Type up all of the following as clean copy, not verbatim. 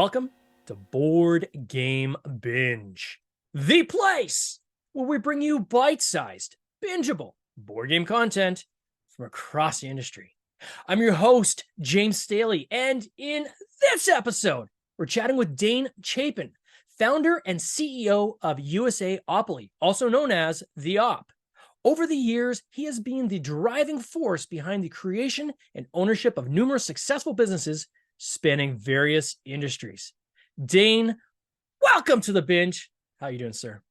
Welcome to Board Game Binge, the place where we bring you bite-sized, bingeable board game content from across the industry. I'm your host, James Staley, and in this episode, we're chatting with Dane Chapin, founder and CEO of USAopoly, also known as The Op. Over the years, he has been the driving force behind the creation and ownership of numerous successful businesses spanning various industries. Dane, welcome to the binge. How are you doing, sir?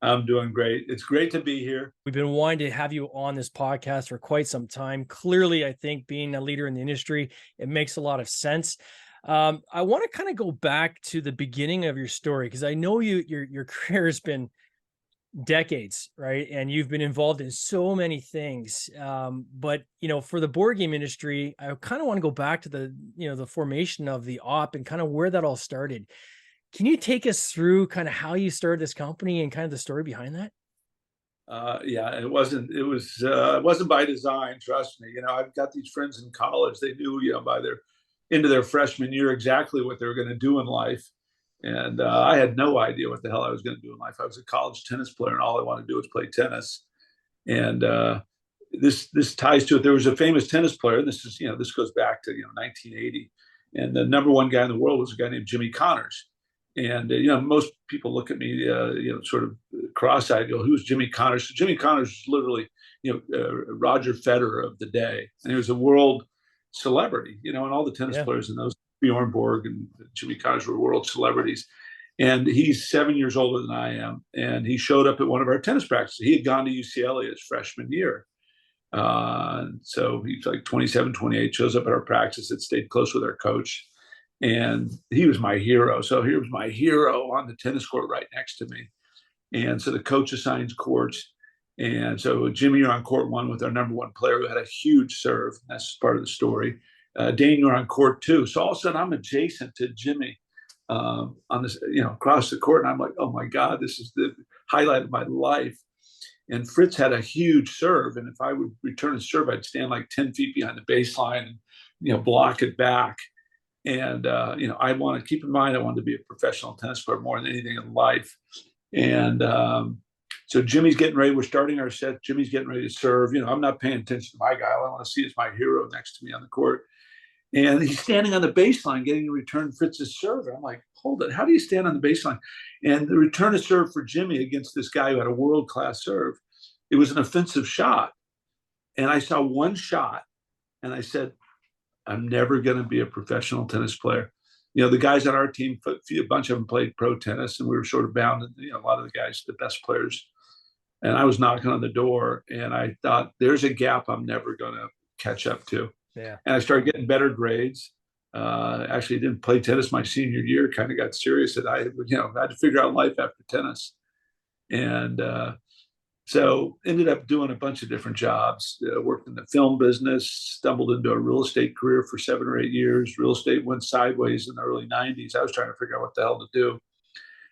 I'm doing great. It's great to be here. We've been wanting to have you on this podcast for quite some time. Clearly, I think being a leader in the industry, it makes a lot of sense. I want to kind of go back to the beginning of your story because I know your career has been decades, right? And you've been involved in so many things. But for the board game industry, I kind of want to go back to the formation of the Op and kind of where that all started. Can you take us through kind of how you started this company and kind of the story behind that? It wasn't by design. Trust me. I've got these friends in college. They knew, by their into their freshman year exactly what they were going to do in life. And I had no idea what the hell I was going to do in life. I was a college tennis player, and all I wanted to do was play tennis. And this ties to it. There was a famous tennis player, and this goes back to 1980, and the number one guy in the world was a guy named Jimmy Connors. And most people look at me, sort of cross-eyed, go, "Who's Jimmy Connors?" So Jimmy Connors was literally, Roger Federer of the day, and he was a world celebrity. And all the tennis players in those, Bjorn Borg and Jimmy Connors, were world celebrities. And he's 7 years older than I am. And he showed up at one of our tennis practices. He had gone to UCLA his freshman year. So he's like 27, 28, shows up at our practice, had stayed close with our coach. And he was my hero. So here was my hero on the tennis court right next to me. And so the coach assigns courts. And so Jimmy, you're on court one with our number one player who had a huge serve. That's part of the story. Dane, you're on court two. So all of a sudden I'm adjacent to Jimmy on this, across the court. And I'm like, oh my God, this is the highlight of my life. And Fritz had a huge serve. And if I would return a serve, I'd stand like 10 feet behind the baseline and, block it back. And, I want to keep in mind, I wanted to be a professional tennis player more than anything in life. And so Jimmy's getting ready. We're starting our set. Jimmy's getting ready to serve. I'm not paying attention to my guy. All I want to see is my hero next to me on the court. And he's standing on the baseline getting to return Fritz's serve. I'm like, hold it. How do you stand on the baseline? And the return of serve for Jimmy against this guy who had a world-class serve, it was an offensive shot. And I saw one shot, and I said, I'm never going to be a professional tennis player. The guys on our team, a bunch of them played pro tennis, and we were sort of bound. A lot of the guys, the best players. And I was knocking on the door, and I thought, there's a gap I'm never going to catch up to. Yeah. And I started getting better grades. Actually, didn't play tennis my senior year. Kind of got serious that I had to figure out life after tennis. And so ended up doing a bunch of different jobs. Worked in the film business, stumbled into a real estate career for 7 or 8 years. Real estate went sideways in the early 90s. I was trying to figure out what the hell to do.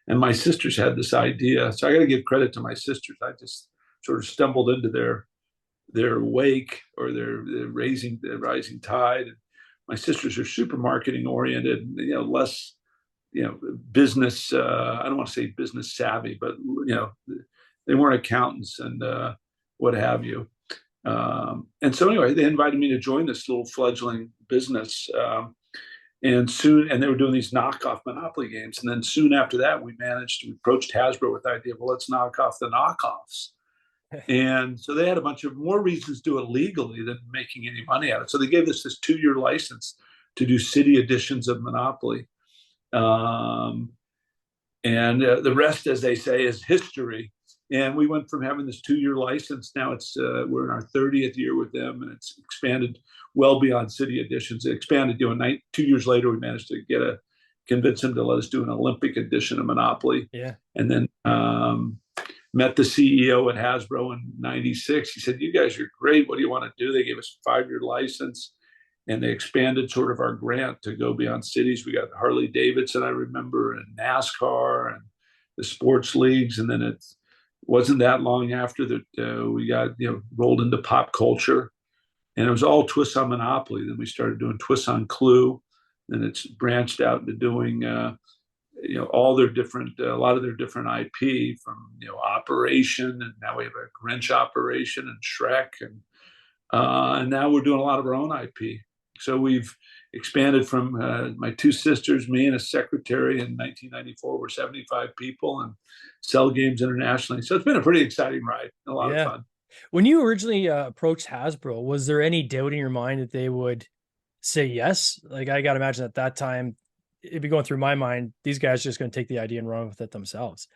And my sisters had this idea. So I got to give credit to my sisters. I just sort of stumbled into their wake, or their rising tide. And my sisters are super marketing oriented, less, business. I don't want to say business savvy, but, they weren't accountants and what have you. And so anyway, they invited me to join this little fledgling business. And they were doing these knockoff Monopoly games. And then soon after that, we approached Hasbro with the idea, well, let's knock off the knockoffs. And so they had a bunch of more reasons to do it legally than making any money out of it. So they gave us this 2-year license to do city editions of Monopoly. And the rest, as they say, is history. And we went from having this 2-year license. Now we're in our 30th year with them, and it's expanded well beyond city editions. It expanded, 2 years later, we managed to convince them to let us do an Olympic edition of Monopoly. Yeah. And then met the CEO at Hasbro in 96. He said, you guys are great. What do you want to do? They gave us a 5-year license, and they expanded sort of our grant to go beyond cities. We got Harley Davidson, I remember, and NASCAR and the sports leagues. And then it wasn't that long after that we got, rolled into pop culture. And it was all twists on Monopoly. Then we started doing twists on Clue. and it's branched out into doing all their different, a lot of their different IP from Operation, and now we have a Grinch Operation and Shrek, and now we're doing a lot of our own IP. So we've expanded from my two sisters, me and a secretary in 1994. We're 75 people and sell games internationally. So it's been a pretty exciting ride, a lot of fun. When you originally approached Hasbro, was there any doubt in your mind that they would say yes? Like, I got to imagine at that time, it'd be going through my mind, these guys are just going to take the idea and run with it themselves.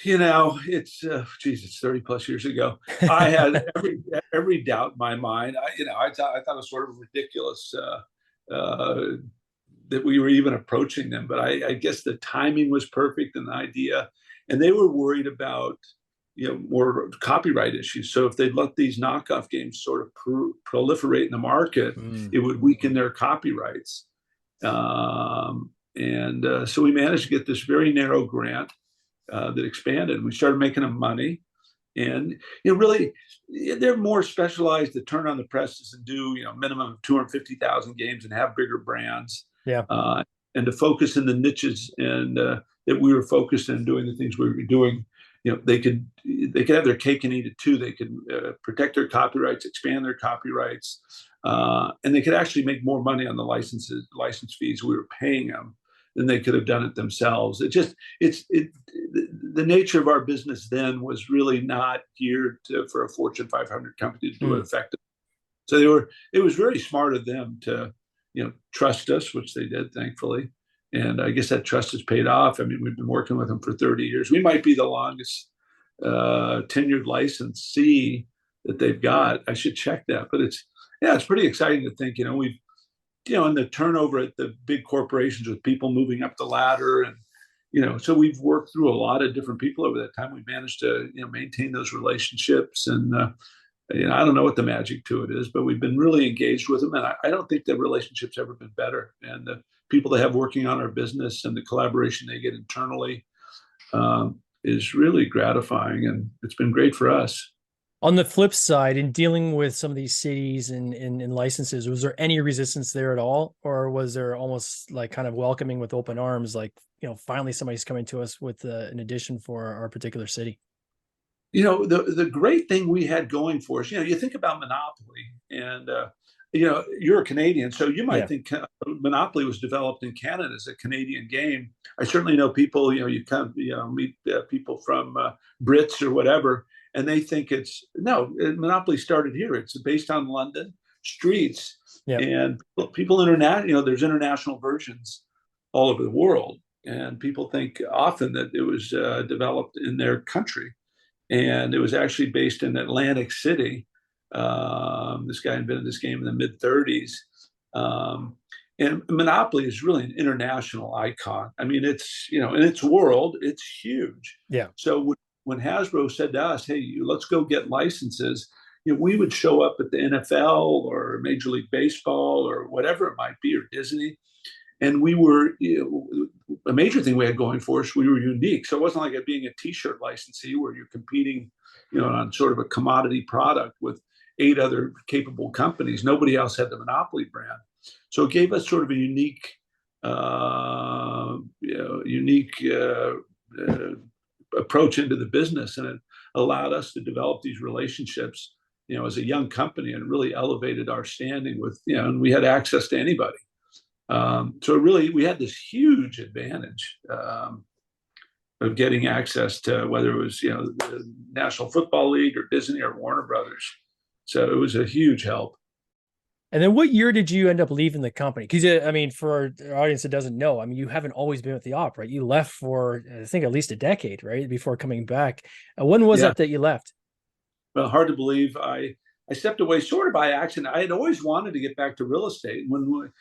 It's it's 30 plus years ago. I had every doubt in my mind. I thought it was sort of ridiculous that we were even approaching them, but I guess the timing was perfect and the idea, and they were worried about more copyright issues. So if they'd let these knockoff games sort of proliferate in the market, it would weaken their copyrights. So we managed to get this very narrow grant that expanded. We started making them money, and really, they're more specialized to turn on the presses and do minimum of 250,000 games and have bigger brands. And to focus in the niches and that we were focused in doing the things we were doing. They could have their cake and eat it too. They could protect their copyrights, expand their copyrights, and they could actually make more money on the license fees we were paying them than they could have done it themselves. The nature of our business then was really not geared for a Fortune 500 company to do it effectively. So it was very smart of them to trust us, which they did, thankfully. And I guess that trust has paid off. I mean, we've been working with them for 30 years. We might be the longest tenured licensee that they've got. I should check that. But it's pretty exciting to think, we've, in the turnover at the big corporations with people moving up the ladder. And, so we've worked through a lot of different people over that time. We've managed to, maintain those relationships. And, I don't know what the magic to it is, but we've been really engaged with them. And I don't think the relationship's ever been better. And the people they have working on our business and the collaboration they get internally is really gratifying. And it's been great for us. On the flip side, in dealing with some of these cities and licenses, was there any resistance there at all? Or was there almost like kind of welcoming with open arms, like, finally somebody's coming to us with an addition for our particular city? The great thing we had going for us, you think about Monopoly, and you're a Canadian, so you might think Monopoly was developed in Canada as a Canadian game. I certainly know people, you kind of, meet people from Brits or whatever, and they think Monopoly started here. It's based on London streets, and people international, there's international versions all over the world, and people think often that it was developed in their country. And it was actually based in Atlantic City. This guy invented this game in the mid-30s. And Monopoly is really an international icon. I mean, it's, in its world, it's huge. So when Hasbro said to us, hey, let's go get licenses, we would show up at the NFL or Major League Baseball or whatever it might be, or Disney. And we were, a major thing we had going for us, we were unique. So it wasn't like it being a T-shirt licensee where you're competing, on sort of a commodity product with 8 other capable companies. Nobody else had the Monopoly brand. So it gave us sort of a unique approach into the business. And it allowed us to develop these relationships, as a young company, and really elevated our standing with, and we had access to anybody. So really, we had this huge advantage of getting access to whether it was, the National Football League or Disney or Warner Brothers. So it was a huge help. And then what year did you end up leaving the company? Because, I mean, for our audience that doesn't know, I mean, you haven't always been with the op, right? You left for, I think, at least a decade, right? Before coming back. When was that you left? Well, hard to believe. I stepped away sort of by accident. I had always wanted to get back to real estate. When,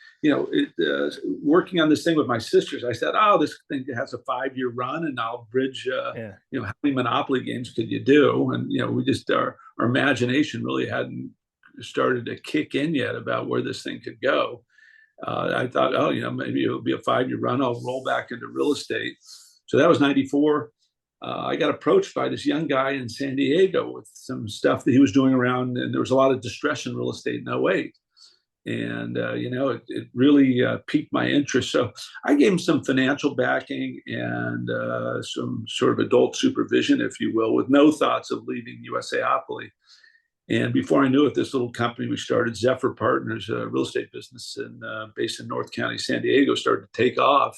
working on this thing with my sisters, I said, oh, this thing has a 5-year run and I'll bridge, how many Monopoly games could you do? And, we just, our imagination really hadn't started to kick in yet about where this thing could go. I thought, maybe it'll be a 5-year run. I'll roll back into real estate. So that was 94. I got approached by this young guy in San Diego with some stuff that he was doing around, and there was a lot of distress in real estate in 08. And it really piqued my interest. So I gave him some financial backing and some sort of adult supervision, if you will, with no thoughts of leaving USAopoly. And before I knew it, this little company we started, Zephyr Partners, a real estate business based in North County, San Diego, started to take off.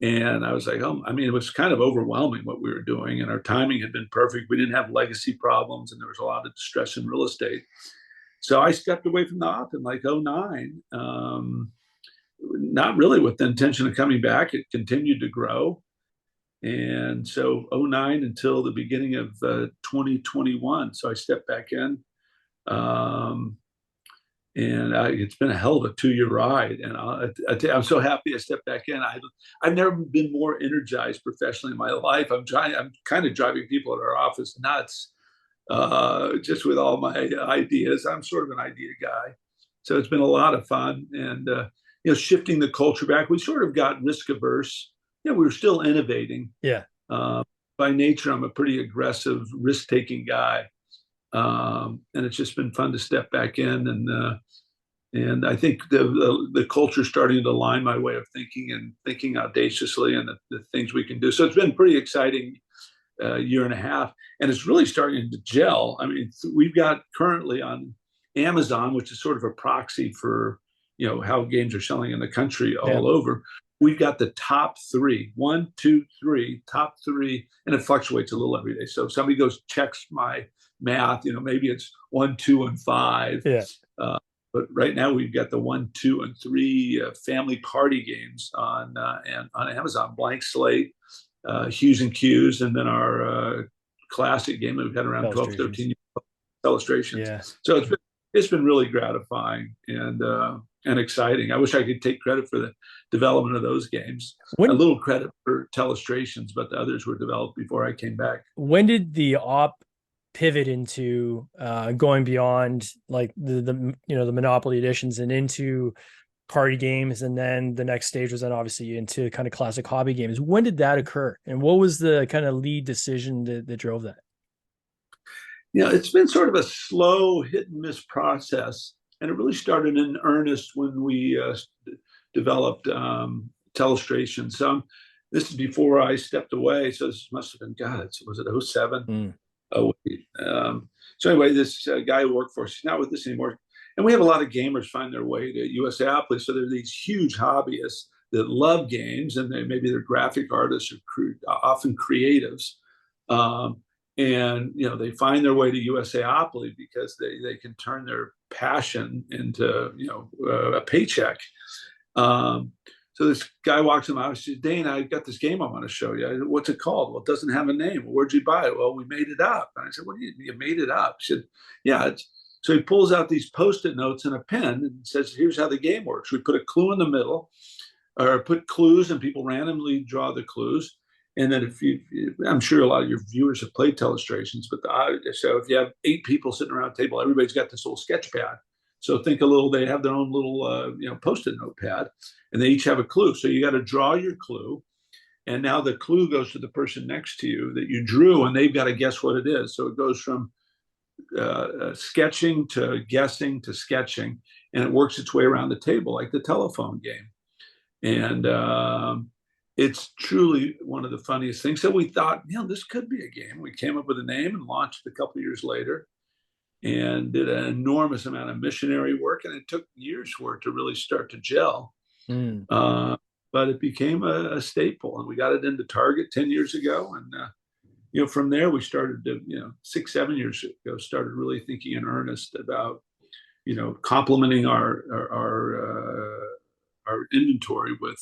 And I was like, oh, I mean, it was kind of overwhelming what we were doing, and our timing had been perfect. We didn't have legacy problems, and there was a lot of distress in real estate. So I stepped away from the op in like '09, not really with the intention of coming back. It continued to grow. And so '09 until the beginning of 2021. So I stepped back in. It's been a hell of a 2-year ride. And I'm so happy I stepped back in. I've never been more energized professionally in my life. I'm kind of driving people at our office nuts just with all my ideas. I'm sort of an idea guy. So it's been a lot of fun. And, shifting the culture back, we sort of got risk averse. We were still innovating. Yeah. By nature, I'm a pretty aggressive, risk-taking guy. And it's just been fun to step back in. And I think the culture is starting to align my way of thinking and thinking audaciously and the things we can do. So it's been pretty exciting year and a half. And it's really starting to gel. I mean, we've got currently on Amazon, which is sort of a proxy for, how games are selling in the country all over. We've got the top 3, 1, 2, 3, top 3, and it fluctuates a little every day. So if somebody checks my math, maybe it's 1, 2, and 5. Yeah. But right now we've got the 1, 2, and 3 family party games on Amazon, Blank Slate, Hues and Cues, and then our classic game that we've had around 12, 13 years, Illustrations. Yeah. So it's been really gratifying and exciting. I wish I could take credit for the development of those games. A little credit for Telestrations, but the others were developed before I came back. When did the op pivot into going beyond like the Monopoly editions and into party games, and then the next stage was then obviously into kind of classic hobby games? When did that occur, and what was the kind of lead decision that drove that? It's been sort of a slow hit and miss process. And it really started in earnest when we developed Telestrations. This is before I stepped away. So this must have been, was it '07? So anyway, this guy who worked for us, he's not with us anymore. And we have a lot of gamers find their way to USAopoly. So there are these huge hobbyists that love games, and maybe they're graphic artists or often creatives. And they find their way to USAopoly because they can turn their passion into a paycheck. So this guy walks in my office and says, Dane, I got this game I want to show you. What's it called? Well, it doesn't have a name. Well, where'd you buy it? Well, we made it up. And I said, what do you made it up? He said, yeah. So he pulls out these Post-it notes and a pen and says, here's how the game works. We put a clue in the middle, or put clues, and people randomly draw the clues. And then I'm sure a lot of your viewers have played Telestrations, but so if you have 8 people sitting around a table, everybody's got this little sketch pad. So they have their own little, Post-it note pad, and they each have a clue. So you got to draw your clue. And now the clue goes to the person next to you that you drew, and they've got to guess what it is. So it goes from sketching to guessing to sketching, and it works its way around the table like the telephone game. And it's truly one of the funniest things. So we thought, this could be a game. We came up with a name and launched a couple of years later, and did an enormous amount of missionary work. And it took years for it to really start to gel. But it became a staple, and we got it into Target 10 years ago. And, from there, we started to, 6, 7 years ago, started really thinking in earnest about, complementing our inventory with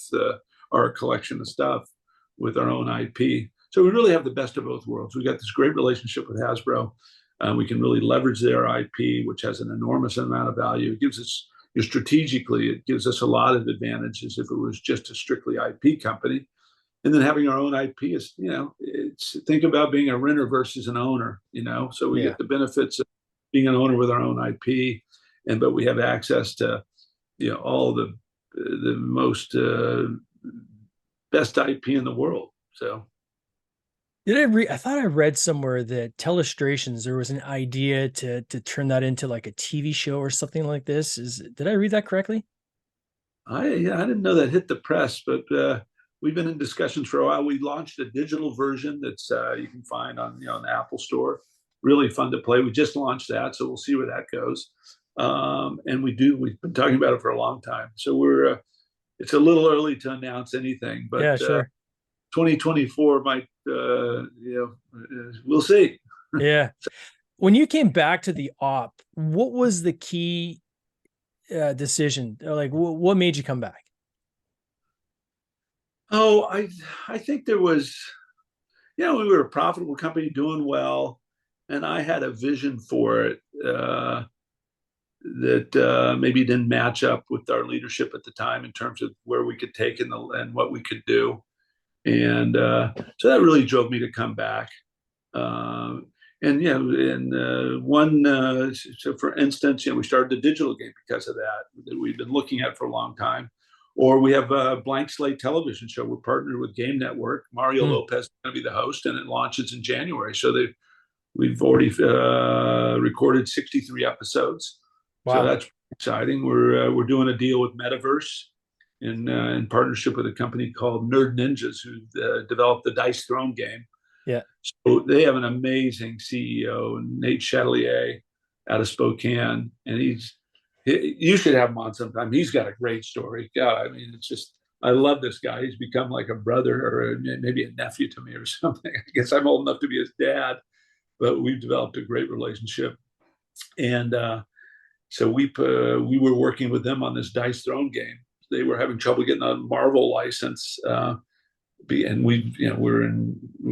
our collection of stuff with our own IP. So we really have the best of both worlds. We got this great relationship with Hasbro. We can really leverage their IP, which has an enormous amount of value. It gives us, strategically, it gives us a lot of advantages if it was just a strictly IP company. And then having our own IP is, think about being a renter versus an owner, So we get the benefits of being an owner with our own IP, but we have access to, all the most best IP in the world. So Did I read? I thought I read somewhere that Telestrations, there was an idea to turn that into like a TV show or something like this. Did I read that correctly? I didn't know that hit the press, but we've been in discussions for a while. We launched a digital version that's you can find on the Apple Store. Really fun to play. We just launched that, so we'll see where that goes. And we've been talking about it for a long time. So it's a little early to announce anything, but Yeah, sure. 2024 might we'll see. Yeah. When you came back to the op, what was the key decision? Like, what made you come back? Oh, I think there was, we were a profitable company doing well, and I had a vision for it that maybe didn't match up with our leadership at the time in terms of where we could take and what we could do. And so that really drove me to come back. And so for instance, we started a digital game because of that we've been looking at for a long time. Or we have a blank slate television show. We're partnered with Game Network. Mario Hmm. Lopez is going to be the host, and it launches in January. So we've already recorded 63 episodes. So Wow. that's exciting. We're doing a deal with Metaverse in partnership with a company called Nerd Ninjas, who developed the Dice Throne game. Yeah. So they have an amazing CEO, Nate Chatelier, out of Spokane, and you should have him on sometime. He's got a great story. God, I mean, I love this guy. He's become like a brother or maybe a nephew to me or something. I guess I'm old enough to be his dad, but we've developed a great relationship. And so we were working with them on this Dice Throne game. They were having trouble getting a Marvel license. And we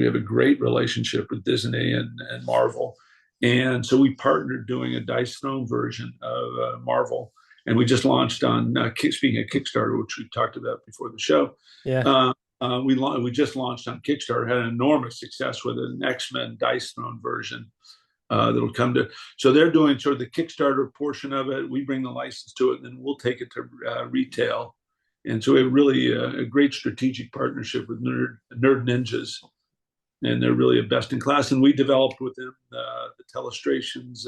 have a great relationship with Disney and Marvel, and so we partnered doing a Dice Throne version of Marvel, and we just launched on speaking of Kickstarter, which we talked about before the show. Yeah. uh, we just launched on Kickstarter, had an enormous success with an X-Men Dice Throne version that'll come to. So they're doing sort of the Kickstarter portion of it. We bring the license to it, and then we'll take it to retail. And so we have really a great strategic partnership with Nerd Ninjas, and they're really a best in class. And we developed with them the Telestrations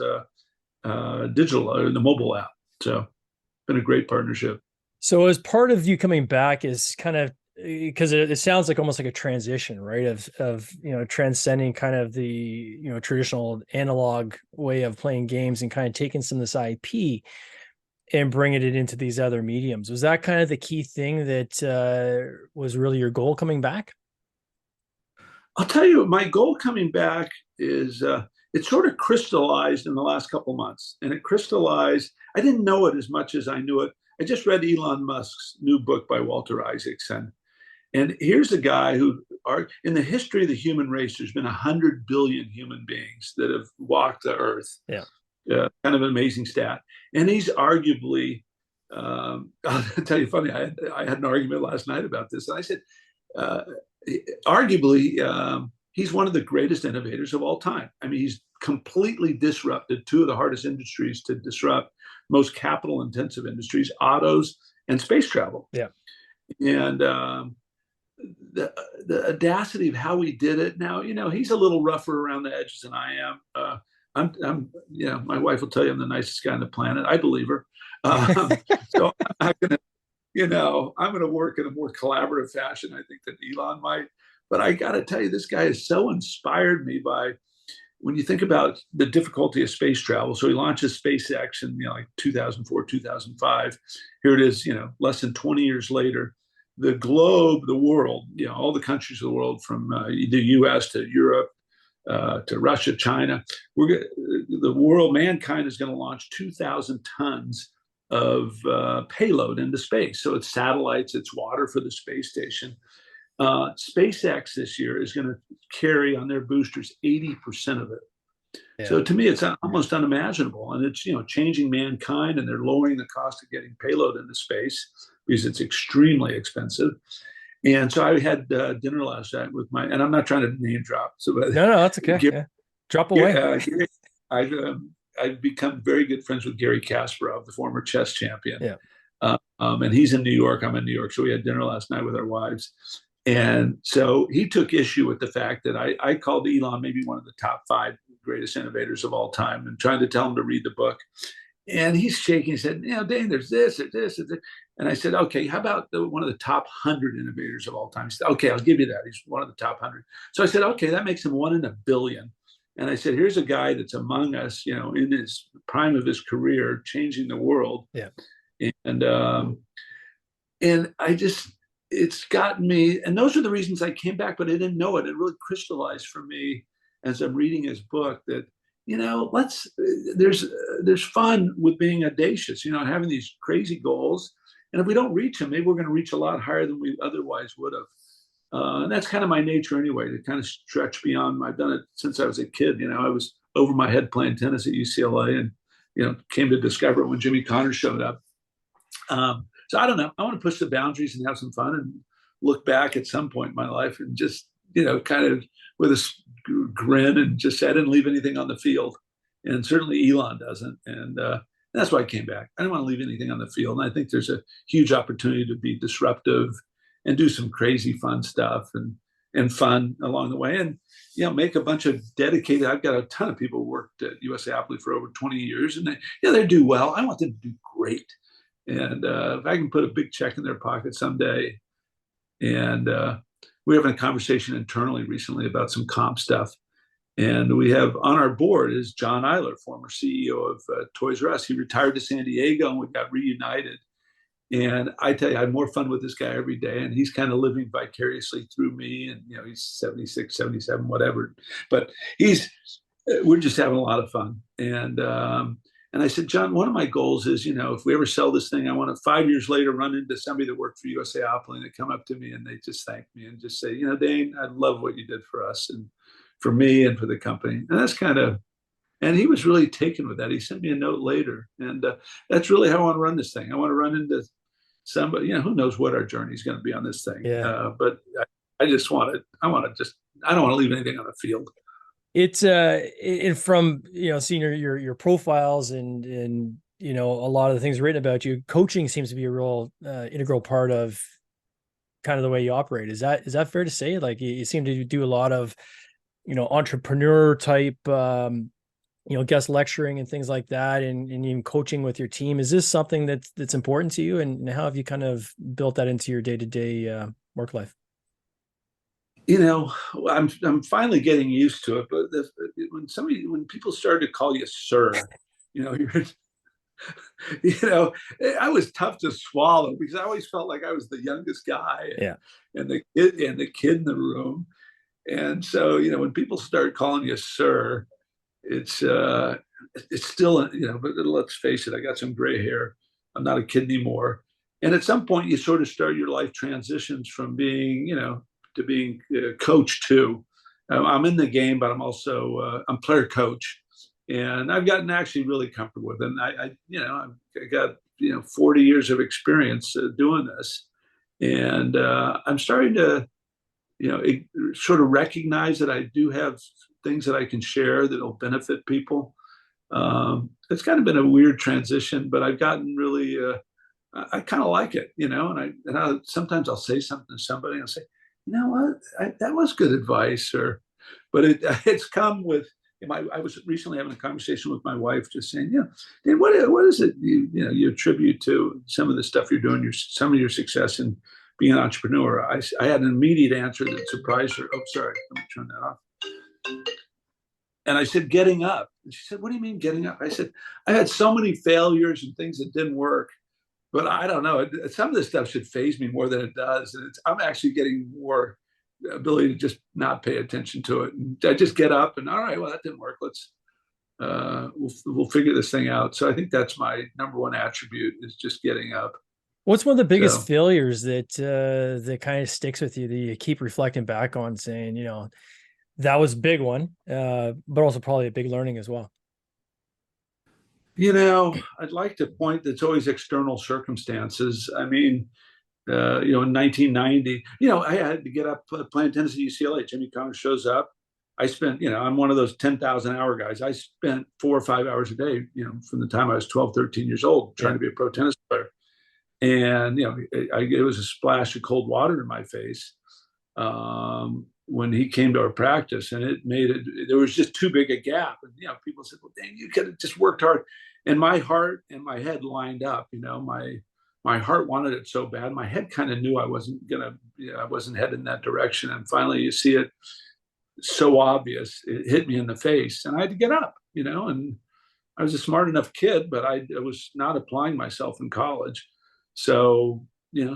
digital, the mobile app. So been a great partnership. So as part of you coming back is kind of because it sounds like almost like a transition, right? Of transcending kind of the traditional analog way of playing games and kind of taking some of this IP and bringing it into these other mediums. Was that kind of the key thing that was really your goal coming back? I'll tell you, my goal coming back is it sort of crystallized in the last couple of months, and it crystallized. I didn't know it as much as I knew it. I just read Elon Musk's new book by Walter Isaacson, and here's a guy who in the history of the human race, there's been 100 billion human beings that have walked the earth. Yeah. Kind of an amazing stat. And he's arguably, I'll tell you funny, I had an argument last night about this. And I said, uh, arguably, he's one of the greatest innovators of all time. I mean, he's completely disrupted two of the hardest industries to disrupt, most capital intensive industries, autos and space travel. Yeah. And the audacity of how he did it. Now, he's a little rougher around the edges than I am. My wife will tell you I'm the nicest guy on the planet. I believe her. So I'm going to, I'm going to work in a more collaborative fashion, I think, than Elon might. But I got to tell you, this guy has so inspired me by when you think about the difficulty of space travel. So he launches SpaceX in like 2004, 2005. Here it is, less than 20 years later. The globe, the world, all the countries of the world, from the U.S. to Europe, to Russia, China. The world, mankind is going to launch 2,000 tons of payload into space. So it's satellites, it's water for the space station. SpaceX this year is going to carry on their boosters 80% of it. Yeah. So to me, it's almost unimaginable, and it's changing mankind, and they're lowering the cost of getting payload into space because it's extremely expensive. And so I had dinner last night with and I'm not trying to name drop. So no, that's okay. Yeah. Drop away. I've become very good friends with Gary Kasparov, the former chess champion. Yeah. And he's in New York. I'm in New York. So we had dinner last night with our wives. And so he took issue with the fact that I called Elon maybe one of the top 5 greatest innovators of all time, and trying to tell him to read the book. And he's shaking. He said, Dane, there's this, there's this, there's this. And I said, okay, how about one of the top 100 innovators of all time? He said, okay, I'll give you that. He's one of the top 100. So I said, okay, that makes him 1 in a billion. And I said, here's a guy that's among us, in his prime of his career, changing the world. Yeah. And I just, it's gotten me, and those are the reasons I came back, but I didn't know it. It really crystallized for me as I'm reading his book that, there's fun with being audacious, having these crazy goals. And if we don't reach them, maybe we're going to reach a lot higher than we otherwise would have. And that's kind of my nature anyway, to kind of stretch beyond. I've done it since I was a kid. I was over my head playing tennis at UCLA, and, came to discover it when Jimmy Connors showed up. So I don't know. I want to push the boundaries and have some fun, and look back at some point in my life and just, kind of with a grin, and just say I didn't leave anything on the field. And certainly Elon doesn't. And that's why I came back. I didn't want to leave anything on the field. And I think there's a huge opportunity to be disruptive and do some crazy fun stuff and fun along the way. And, make a bunch of dedicated, I've got a ton of people who worked at USAopoly for over 20 years, and they do well. I want them to do great. And if I can put a big check in their pocket someday. And we were having a conversation internally recently about some comp stuff. And we have on our board is John Eiler, former CEO of Toys R Us. He retired to San Diego, and we got reunited. And I tell you, I had more fun with this guy every day. And he's kind of living vicariously through me. And, he's 76, 77, whatever. But we're just having a lot of fun. And I said, John, one of my goals is, if we ever sell this thing, I want to 5 years later run into somebody that worked for USAopoly, and they come up to me and they just thank me and just say, Dane, I love what you did for us and for me and for the company. And that's and he was really taken with that. He sent me a note later. And that's really how I want to run this thing. I want to run into somebody, who knows what our journey is going to be on this thing. Yeah. But I just want to, I don't want to leave anything on the field. It's from seeing your profiles and a lot of the things written about you, coaching seems to be a real integral part of kind of the way you operate. Is that fair to say? Like you seem to do a lot of entrepreneur type guest lecturing and things like that, and even coaching with your team. Is this something that's important to you, and how have you kind of built that into your day-to-day work life? I'm finally getting used to it. But when people started to call you sir, I was tough to swallow, because I always felt like I was the youngest guy, and the kid in the room. And so, when people start calling you sir, it's still, but let's face it, I got some gray hair. I'm not a kid anymore. And at some point you sort of start your life transitions from being, to being coach too. I'm in the game, but I'm also I'm player coach, and I've gotten actually really comfortable with it. And I got 40 years of experience doing this, and I'm starting to sort of recognize that I do have things that I can share that will benefit people. It's kind of been a weird transition, but I've gotten really I kind of like it, and sometimes I'll say something to somebody and I'll say, what, that was good advice, but it's come with. I was recently having a conversation with my wife, just saying, Dan, what is it you attribute to some of the stuff you're doing, some of your success in being an entrepreneur? I had an immediate answer that surprised her. Oh, sorry, let me turn that off. And I said, getting up. And she said, what do you mean getting up? I said, I had so many failures and things that didn't work. But I don't know. Some of this stuff should faze me more than it does. And I'm actually getting more ability to just not pay attention to it. And I just get up and, all right, well, that didn't work. Let's we'll figure this thing out. So I think that's my number one attribute, is just getting up. What's one of the biggest failures that kind of sticks with you, that you keep reflecting back on, saying, that was a big one, but also probably a big learning as well? I'd like to point that it's always external circumstances. I mean, in 1990, I had to get up playing tennis at UCLA. Jimmy Connors shows up. I spent, I'm one of those 10,000 hour guys. I spent 4 or 5 hours a day, from the time I was 12, 13 years old, trying to be a pro tennis player. And, it was a splash of cold water in my face. when he came to our practice, and it made it. There was just too big a gap, and people said, "Well, dang, you could have just worked hard." And my heart and my head lined up. My heart wanted it so bad. My head kind of knew I wasn't headed in that direction. And finally, you see it so obvious. It hit me in the face, and I had to get up. And I was a smart enough kid, but I was not applying myself in college. So,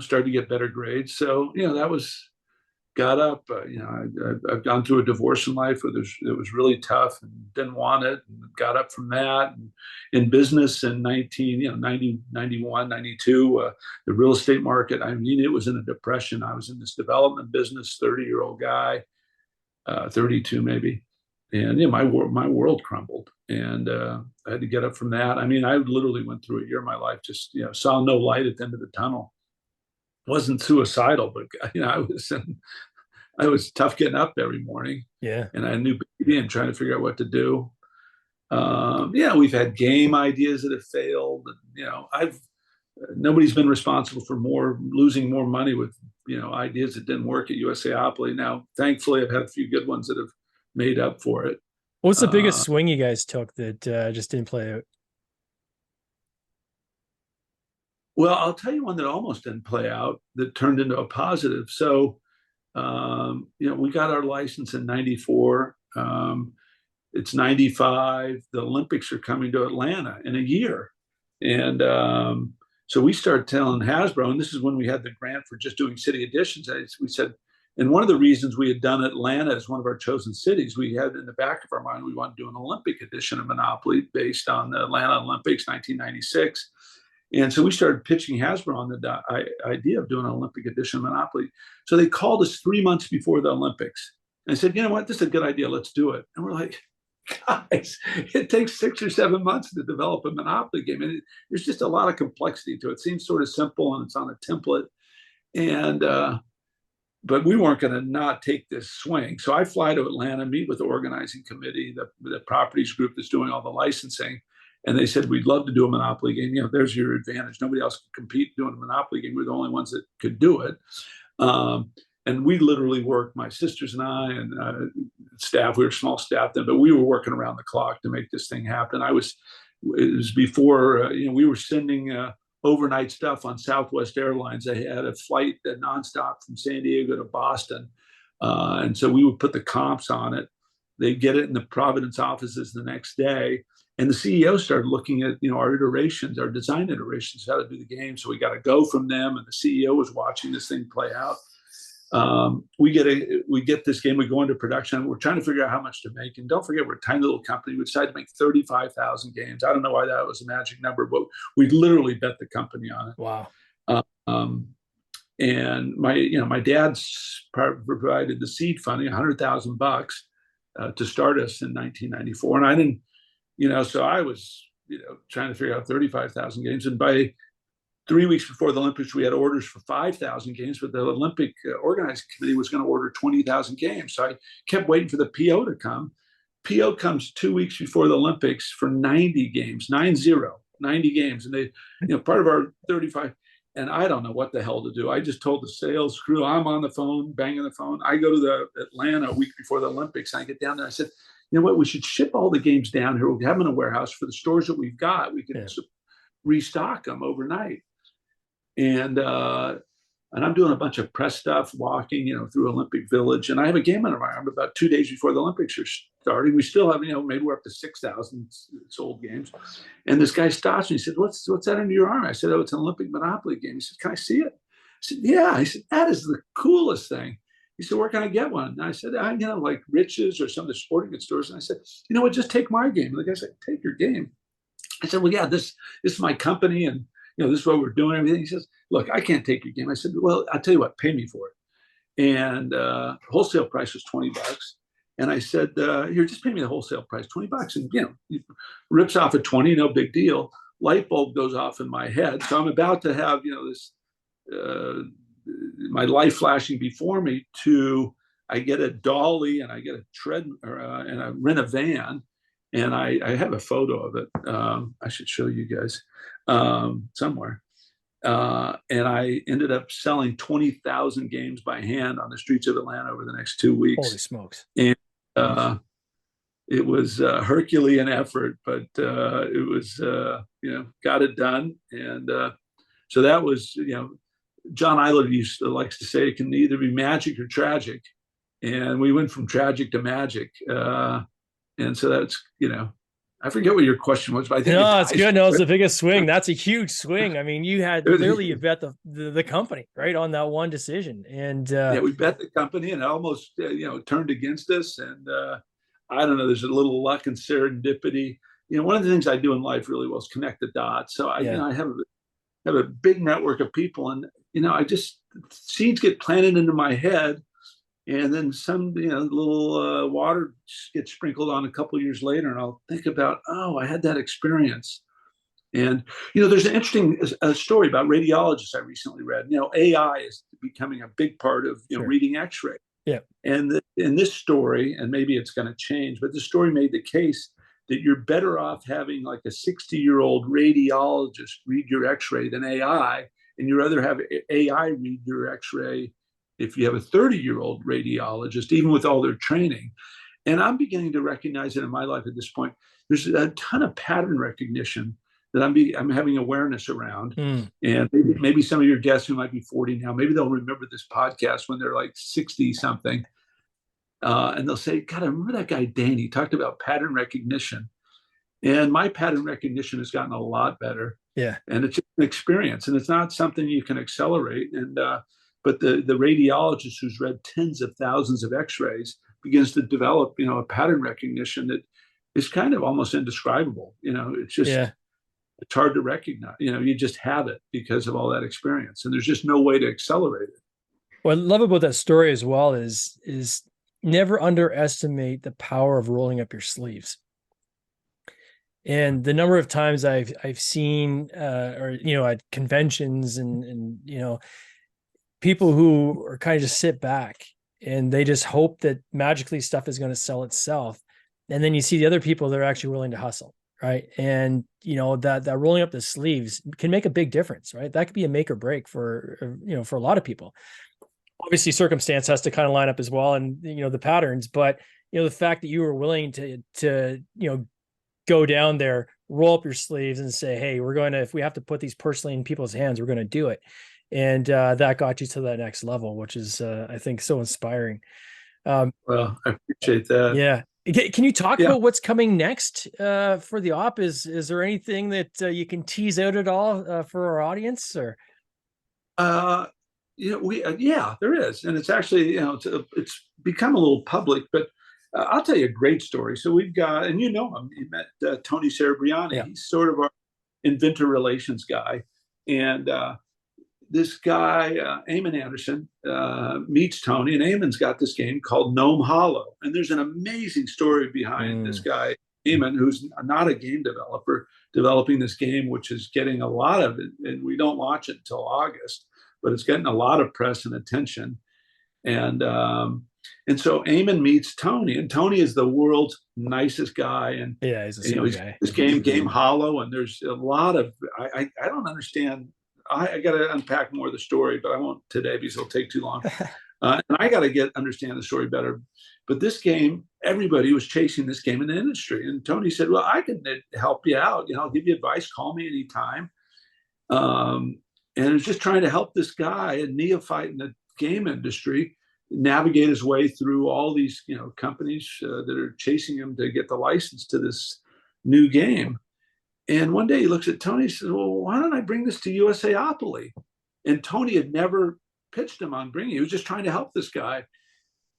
started to get better grades. So, that was got up. I've gone through a divorce in life where it was really tough and didn't want it, and got up from that. And in business in 90, 91, 92, the real estate market, it was in a depression. I was in this development business, 30-year-old guy, 32 maybe. And my world crumbled, and I had to get up from that. I literally went through a year of my life, just saw no light at the end of the tunnel. Wasn't suicidal, but I was tough getting up every morning. Yeah. And I had a new baby and trying to figure out what to do. We've had game ideas that have failed. Nobody's been responsible for losing more money with ideas that didn't work at USAopoly. Now, thankfully, I've had a few good ones that have made up for it. What's the biggest swing you guys took that just didn't play out? Well, I'll tell you one that almost didn't play out that turned into a positive. So, we got our license in 94. It's 95. The Olympics are coming to Atlanta in a year. And so we started telling Hasbro, and this is when we had the grant for just doing city editions. We said, and one of the reasons we had done Atlanta as one of our chosen cities, we had in the back of our mind, we wanted to do an Olympic edition of Monopoly based on the Atlanta Olympics, 1996. And so we started pitching Hasbro on the idea of doing an Olympic edition of Monopoly. So they called us 3 months before the Olympics and said, "You know what, this is a good idea. Let's do it." And we're like, "Guys, it takes 6 or 7 months to develop a Monopoly game. And there's just a lot of complexity to it. It seems sort of simple, and it's on a template." And but we weren't going to not take this swing. So I fly to Atlanta, meet with the organizing committee, the properties group that's doing all the licensing. And they said, "We'd love to do a Monopoly game. There's your advantage. Nobody else could compete doing a Monopoly game. We're the only ones that could do it." And we literally worked, my sisters and I and staff, we were small staff then, but we were working around the clock to make this thing happen. It was before, we were sending overnight stuff on Southwest Airlines. They had a flight nonstop from San Diego to Boston. And so we would put the comps on it. They'd get it in the Providence offices the next day. And the CEO started looking at, our iterations, our design iterations, how to do the game. So we got a go from them, and the CEO was watching this thing play out. We get this game, we go into production. We're trying to figure out how much to make. And don't forget, we're a tiny little company. We decided to make 35,000 games. I don't know why that was a magic number, but we literally bet the company on it. Wow. And my dad's provided the seed funding, $100,000 to start us in 1994. And I didn't, so I was, trying to figure out 35,000 games. And by 3 weeks before the Olympics, we had orders for 5,000 games, but the Olympic organizing committee was going to order 20,000 games. So I kept waiting for the PO to come. PO comes 2 weeks before the Olympics for 90 games, 90 games. And they, part of our 35, and I don't know what the hell to do. I just told the sales crew, I'm on the phone, banging the phone. I go to the Atlanta a week before the Olympics. And I get down there. I said, "You know what? We should ship all the games down here. We'll have them in a warehouse for the stores that we've got. We can restock them overnight." And I'm doing a bunch of press stuff, walking, through Olympic Village. And I have a game in my arm about 2 days before the Olympics are starting. We still have, maybe we're up to 6,000 sold games. And this guy stops me. He said, what's that under your arm? I said, "Oh, it's an Olympic Monopoly game." He said, "Can I see it?" I said, "Yeah." I said, "That is the coolest thing." He said, "Where can I get one?" And I said, like Rich's or some of the sporting goods stores. And I said, "You know what, just take my game." And the guy said, "Take your game." I said, "Well, yeah, this is my company, and this is what we're doing, everything." He says, "Look, I can't take your game." I said, "Well, I'll tell you what, pay me for it." And wholesale price was $20. And I said, "Here, just pay me the wholesale price, $20." And, rips off at 20, no big deal. Light bulb goes off in my head. So I'm about to have, this, my life flashing before me I get a dolly and I get a tread, and I rent a van. And I have a photo of it. I should show you guys somewhere. And I ended up selling 20,000 games by hand on the streets of Atlanta over the next 2 weeks. Holy smokes. And it was a Herculean effort, but it was, got it done. And so that was, John Eilert likes to say it can either be magic or tragic. And we went from tragic to magic. And so that's, I forget what your question was, but I think no, it's good. No, it's the biggest swing. That's a huge swing. I mean, you had literally you bet the company right on that one decision, and yeah, we bet the company, and it almost turned against us. And I don't know. There's a little luck and serendipity. One of the things I do in life really well is connect the dots. So I have a big network of people, and I just seeds get planted into my head. And then some, little water gets sprinkled on a couple of years later, and I'll think about, oh, I had that experience. And there's an interesting story about radiologists I recently read. AI is becoming a big part of reading X-ray. Yeah. And in this story, and maybe it's going to change, but the story made the case that you're better off having like a 60-year-old radiologist read your X-ray than AI, and you'd rather have AI read your X-ray if you have a 30-year-old radiologist, even with all their training. And I'm beginning to recognize it in my life at this point. There's a ton of pattern recognition that I'm having awareness around. And maybe some of your guests who might be 40 now, maybe they'll remember this podcast when they're like 60 something. And they'll say, God, I remember that guy, Dane. He talked about pattern recognition. And my pattern recognition has gotten a lot better. Yeah. And it's just an experience. And it's not something you can accelerate. And but the radiologist who's read tens of thousands of X-rays begins to develop, a pattern recognition that is kind of almost indescribable. It's just, it's hard to recognize. You just have it because of all that experience, and there's just no way to accelerate it. What I love about that story as well is never underestimate the power of rolling up your sleeves. And the number of times I've seen, at conventions and people who are kind of just sit back and they just hope that magically stuff is going to sell itself. And then you see the other people that are actually willing to hustle. Right. And, that rolling up the sleeves can make a big difference. Right. That could be a make or break for a lot of people. Obviously, circumstance has to kind of line up as well. And, the patterns, but, the fact that you were willing to go down there, roll up your sleeves and say, hey, if we have to put these personally in people's hands, we're going to do it. And that got you to that next level, which is, I think, so inspiring. Well, I appreciate that. Yeah. Can you talk about what's coming next for the op? Is there anything that you can tease out at all for our audience? Or there is, and it's actually it's become a little public, but I'll tell you a great story. So we've got, and him, you met Tony Cerebriani. Yeah. He's sort of our inventor relations guy, and this guy, Eamon Anderson, meets Tony, and Eamon's got this game called Gnome Hollow. And there's an amazing story behind this guy, Eamon, who's not a game developer, developing this game, which is getting a lot of it. And we don't launch it until August, but it's getting a lot of press and attention. And so Eamon meets Tony, and Tony is the world's nicest guy. And he's a sweet guy. This game Hollow, and there's a lot of, I don't understand. I got to unpack more of the story, but I won't today because it'll take too long. And I got to understand the story better. But this game, everybody was chasing this game in the industry. And Tony said, well, I can help you out. I'll give you advice. Call me anytime. And I was just trying to help this guy, a neophyte in the game industry, navigate his way through all these, companies that are chasing him to get the license to this new game. And one day he looks at Tony and says, well, why don't I bring this to USAopoly? And Tony had never pitched him on bringing it. He was just trying to help this guy.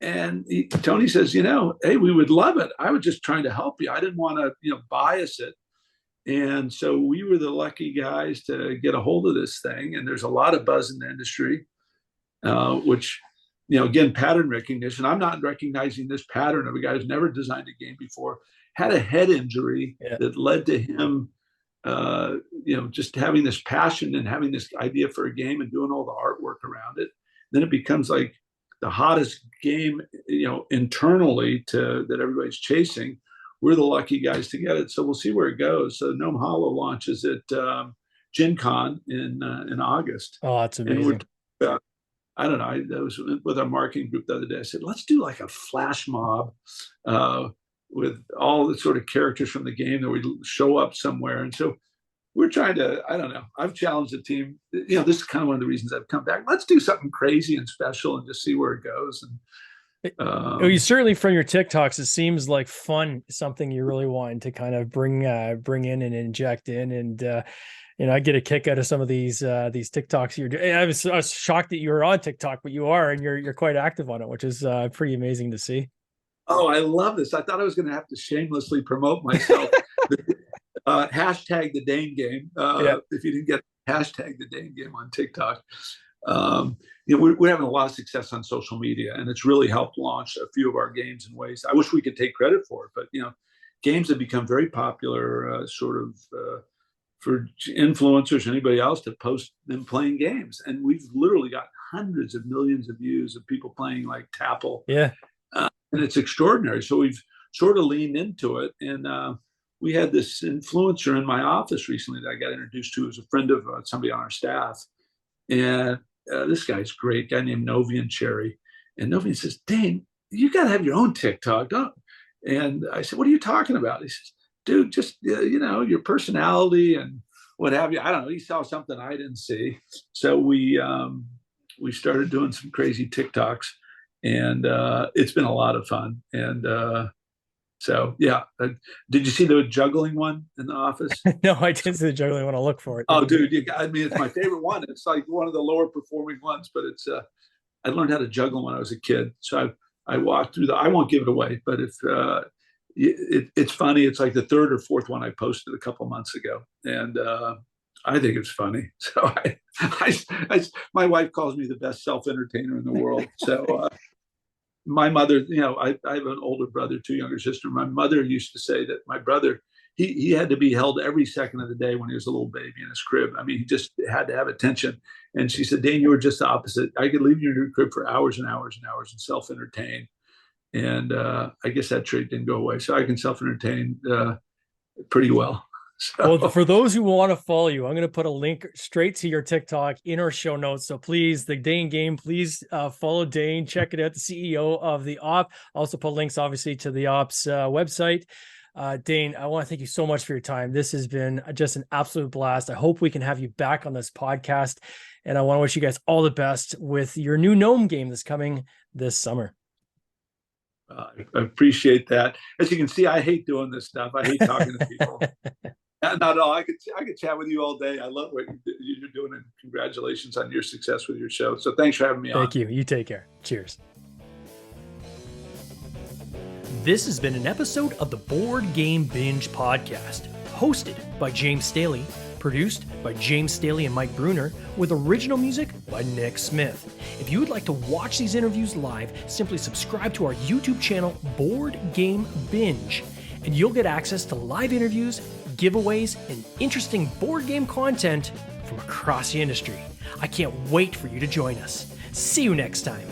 And Tony says, hey, we would love it. I was just trying to help you. I didn't want to, bias it. And so we were the lucky guys to get a hold of this thing. And there's a lot of buzz in the industry, which, again, pattern recognition. I'm not recognizing this pattern of a guy who's never designed a game before, had a head injury that led to him just having this passion and having this idea for a game and doing all the artwork around it. Then it becomes like the hottest game, internally that everybody's chasing. We're the lucky guys to get it. So we'll see where it goes. So Gnome Hollow launches at Gen Con in August. Oh, that's amazing. And I don't know. I was with our marketing group the other day. I said, let's do like a flash mob with all the sort of characters from the game that would show up somewhere. And so we're trying to, I don't know, I've challenged the team. This is kind of one of the reasons I've come back. Let's do something crazy and special and just see where it goes. And you certainly, from your TikToks, it seems like fun, something you really want to kind of bring in and inject in. And I get a kick out of some of these TikToks you're doing. I was shocked that you were on TikTok, but you are, and you're quite active on it, which is pretty amazing to see. Oh, I love this. I thought I was going to have to shamelessly promote myself. Hashtag the Dane game. If you didn't get hashtag the Dane game on TikTok, we're having a lot of success on social media, and it's really helped launch a few of our games in ways I wish we could take credit for. But games have become very popular, for influencers, anybody else, to post them playing games, and we've literally got hundreds of millions of views of people playing like Tapple. Yeah. And it's extraordinary. So we've sort of leaned into it. And we had this influencer in my office recently that I got introduced to as a friend of somebody on our staff. And this guy's great, guy named Novian Cherry. And Novian says, Dane, you got to have your own TikTok, don't you? And I said, what are you talking about? He says, dude, just, your personality and what have you. I don't know. He saw something I didn't see. So we started doing some crazy TikToks. And it's been a lot of fun. And did you see the juggling one in the office? No, I didn't see the juggling one. I'll look for it. Oh, dude, it's my favorite one. It's like one of the lower performing ones, but it's I learned how to juggle when I was a kid. So I walked through I won't give it away, but if it's funny. It's like the third or fourth one I posted a couple months ago, and I think it's funny. So my wife calls me the best self-entertainer in the world. So my mother, I have an older brother, 2 younger sisters. My mother used to say that my brother, he had to be held every second of the day when he was a little baby in his crib. I mean, he just had to have attention. And she said, Dane, you were just the opposite. I could leave you in your crib for hours and hours and hours and self-entertain. And I guess that trait didn't go away. So I can self-entertain pretty well. So. Well, for those who want to follow you, I'm going to put a link straight to your TikTok in our show notes. So please, the Dane game, please follow Dane. Check it out, the CEO of the Op. Also put links, obviously, to the Op's website. Dane, I want to thank you so much for your time. This has been just an absolute blast. I hope we can have you back on this podcast. And I want to wish you guys all the best with your new Gnome game that's coming this summer. I appreciate that. As you can see, I hate doing this stuff. I hate talking to people. Not at all. I could chat with you all day. I love what you're doing, and congratulations on your success with your show. So thanks for having me on. Thank you. You take care. Cheers. This has been an episode of the Board Game Binge podcast, hosted by James Staley, produced by James Staley and Mike Bruner, with original music by Nick Smith. If you would like to watch these interviews live, simply subscribe to our YouTube channel, Board Game Binge, and you'll get access to live interviews, giveaways, and interesting board game content from across the industry. I can't wait for you to join us. See you next time.